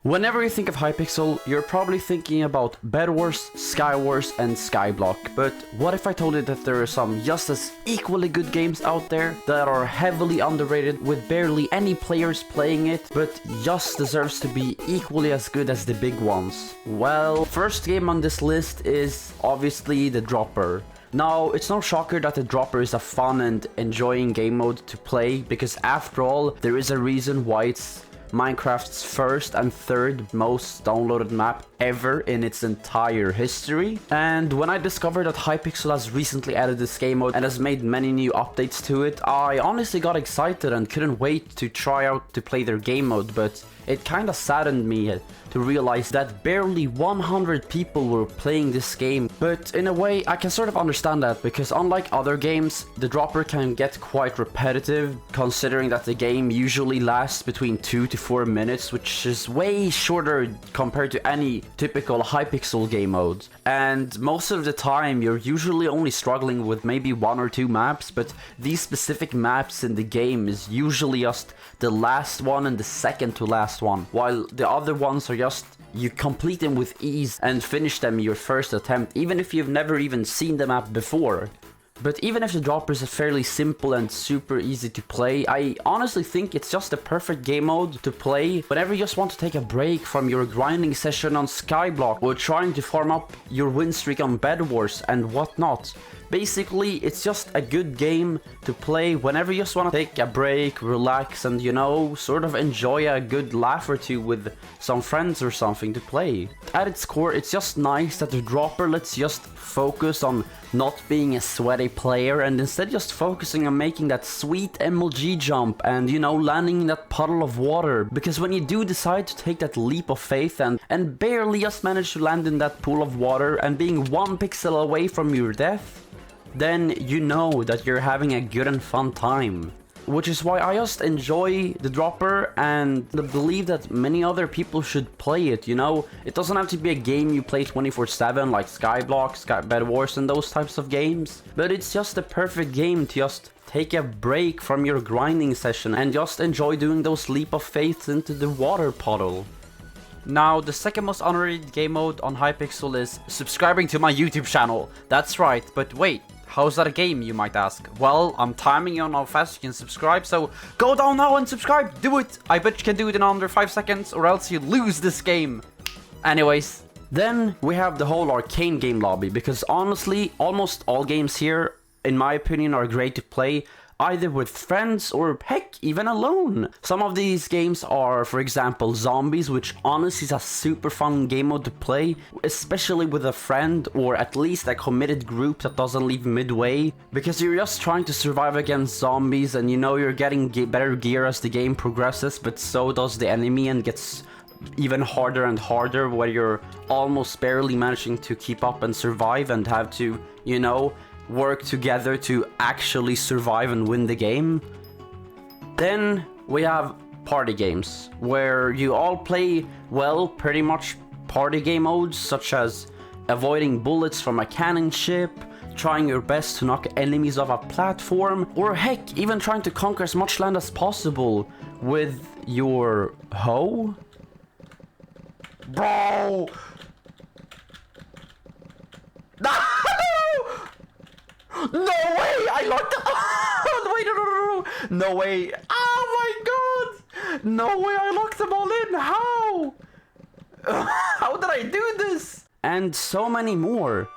Whenever you think of Hypixel, you're probably thinking about Bedwars, Skywars, and Skyblock, but what if I told you that there are some just as equally good games out there that are heavily underrated with barely any players playing it, but just deserves to be equally as good as the big ones? Well, first game on this list is obviously the Dropper. Now, it's no shocker that the Dropper is a fun and enjoying game mode to play, because after all, there is a reason why it's Minecraft's first and third most downloaded map ever in its entire history. And when I discovered that Hypixel has recently added this game mode and has made many new updates to it, I honestly got excited and couldn't wait to try out to play their game mode, but it kinda saddened me to realize that barely 100 people were playing this game. But in a way, I can sort of understand that, because unlike other games, the Dropper can get quite repetitive, considering that the game usually lasts between 2 to 4 minutes, which is way shorter compared to any typical Hypixel game mode. And most of the time, you're usually only struggling with maybe 1 or 2 maps, but these specific maps in the game is usually just the last one and the second to last one, while the other ones are just you complete them with ease and finish them your first attempt, even if you've never even seen the map before. But even if the Dropper is fairly simple and super easy to play, I honestly think it's just the perfect game mode to play whenever you just want to take a break from your grinding session on Skyblock or trying to farm up your win streak on Bedwars and whatnot. Basically, it's just a good game to play whenever you just want to take a break, relax, and, you know, sort of enjoy a good laugh or two with some friends or something to play. At its core, it's just nice that the Dropper lets you just focus on not being a sweaty player and instead just focusing on making that sweet MLG jump and, you know, landing in that puddle of water. Because when you do decide to take that leap of faith and barely just manage to land in that pool of water and being 1 pixel away from your death, then you know that you're having a good and fun time. Which is why I just enjoy the Dropper and believe that many other people should play it, you know? It doesn't have to be a game you play 24/7 like Skyblock, Bedwars and those types of games. But it's just the perfect game to just take a break from your grinding session and just enjoy doing those leap of faith into the water puddle. Now, the second most underrated game mode on Hypixel is subscribing to my YouTube channel. That's right, but wait, how's that a game, you might ask? Well, I'm timing you on how fast you can subscribe, so go down now and subscribe! Do it! I bet you can do it in under 5 seconds, or else you lose this game! Anyways, then we have the whole arcane game lobby, because honestly, almost all games here, in my opinion, are great to play either with friends or heck, even alone. Some of these games are, for example, Zombies, which honestly is a super fun game mode to play, especially with a friend or at least a committed group that doesn't leave midway, because you're just trying to survive against zombies and you know you're getting better gear as the game progresses, but so does the enemy and gets even harder and harder, where you're almost barely managing to keep up and survive and have to, you know, work together to actually survive and win the game. Then we have party games, where you all play, well, pretty much party game modes, such as avoiding bullets from a cannon ship, trying your best to knock enemies off a platform, or heck, even trying to conquer as much land as possible with your hoe. Bro! No way! I locked up! Wait, no. No way! Oh my god! No way! I locked them all in! How? How did I do this? And so many more.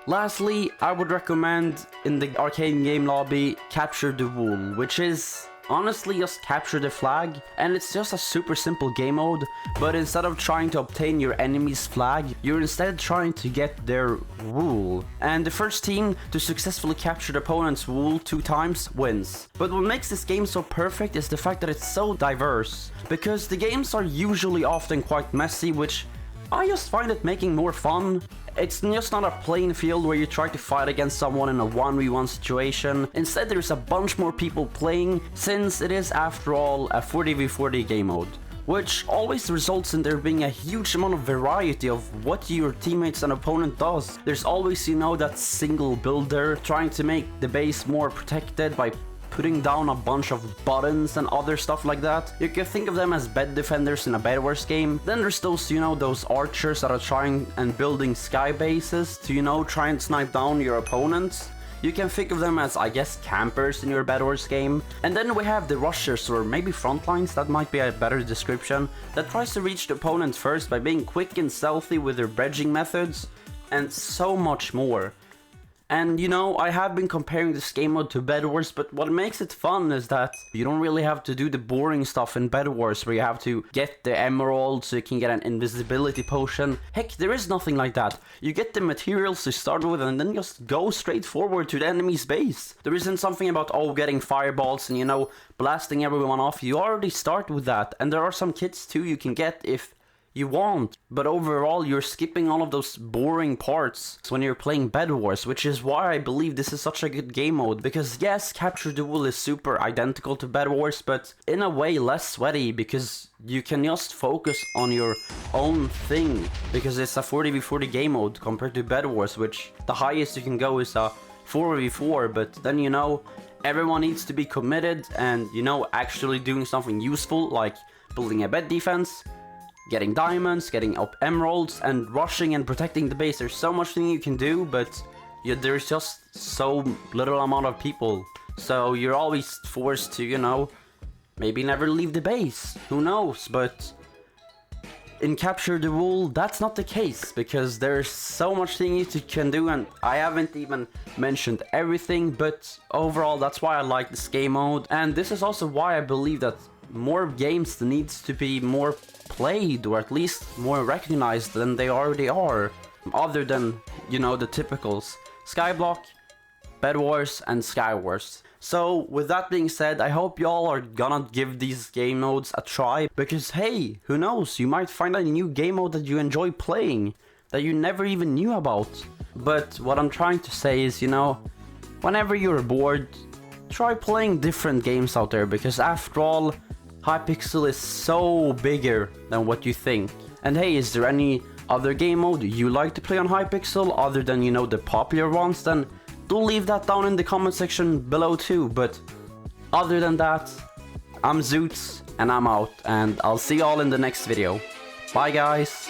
Lastly, I would recommend in the arcade game lobby Capture the Wool, which is honestly just capture the flag, and it's just a super simple game mode, but instead of trying to obtain your enemy's flag, you're instead trying to get their wool. And the first team to successfully capture the opponent's wool 2 times wins. But what makes this game so perfect is the fact that it's so diverse, because the games are usually often quite messy, which I just find it making more fun. It's just not a plain field where you try to fight against someone in a 1v1 situation. Instead, there's a bunch more people playing, since it is, after all, a 40v40 game mode, which always results in there being a huge amount of variety of what your teammates and opponent does. There's always, you know, that single builder trying to make the base more protected by putting down a bunch of buttons and other stuff like that. You can think of them as bed defenders in a Bedwars game. Then there's those, you know, those archers that are trying and building sky bases to, you know, try and snipe down your opponents. You can think of them as, I guess, campers in your Bedwars game. And then we have the rushers, or maybe frontlines, that might be a better description, that tries to reach the opponent first by being quick and stealthy with their bridging methods, and so much more. And you know, I have been comparing this game mode to Bedwars, but what makes it fun is that you don't really have to do the boring stuff in Bedwars where you have to get the emerald so you can get an invisibility potion. Heck, there is nothing like that. You get the materials to start with and then just go straight forward to the enemy's base. There isn't something about, oh, getting fireballs and, you know, blasting everyone off. You already start with that, and there are some kits too you can get if you want, but overall you're skipping all of those boring parts when you're playing Bedwars, which is why I believe this is such a good game mode, because yes, Capture the Wool is super identical to Bedwars, but in a way less sweaty, because you can just focus on your own thing, because it's a 40v40 game mode compared to Bedwars, which the highest you can go is a 4v4, but then, you know, everyone needs to be committed and, you know, actually doing something useful, like building a bed defense, getting diamonds, getting up emeralds, and rushing and protecting the base. There's so much thing you can do, but there's just so little amount of people. So you're always forced to, you know, maybe never leave the base. Who knows? But in Capture the Wool, that's not the case, because there's so much thing you can do, and I haven't even mentioned everything, but overall that's why I like this game mode. And this is also why I believe that more games needs to be more played, or at least more recognized than they already are, other than, you know, the typicals: Skyblock, Bedwars, and Skywars. So with that being said, I hope y'all are gonna give these game modes a try, because hey, who knows, you might find a new game mode that you enjoy playing that you never even knew about. But what I'm trying to say is, you know, whenever you're bored, try playing different games out there, because after all, Hypixel is so bigger than what you think. And hey, is there any other game mode you like to play on Hypixel other than, you know, the popular ones? Then do leave that down in the comment section below too. But other than that, I'm Zuets and I'm out, and I'll see y'all in the next video. Bye guys!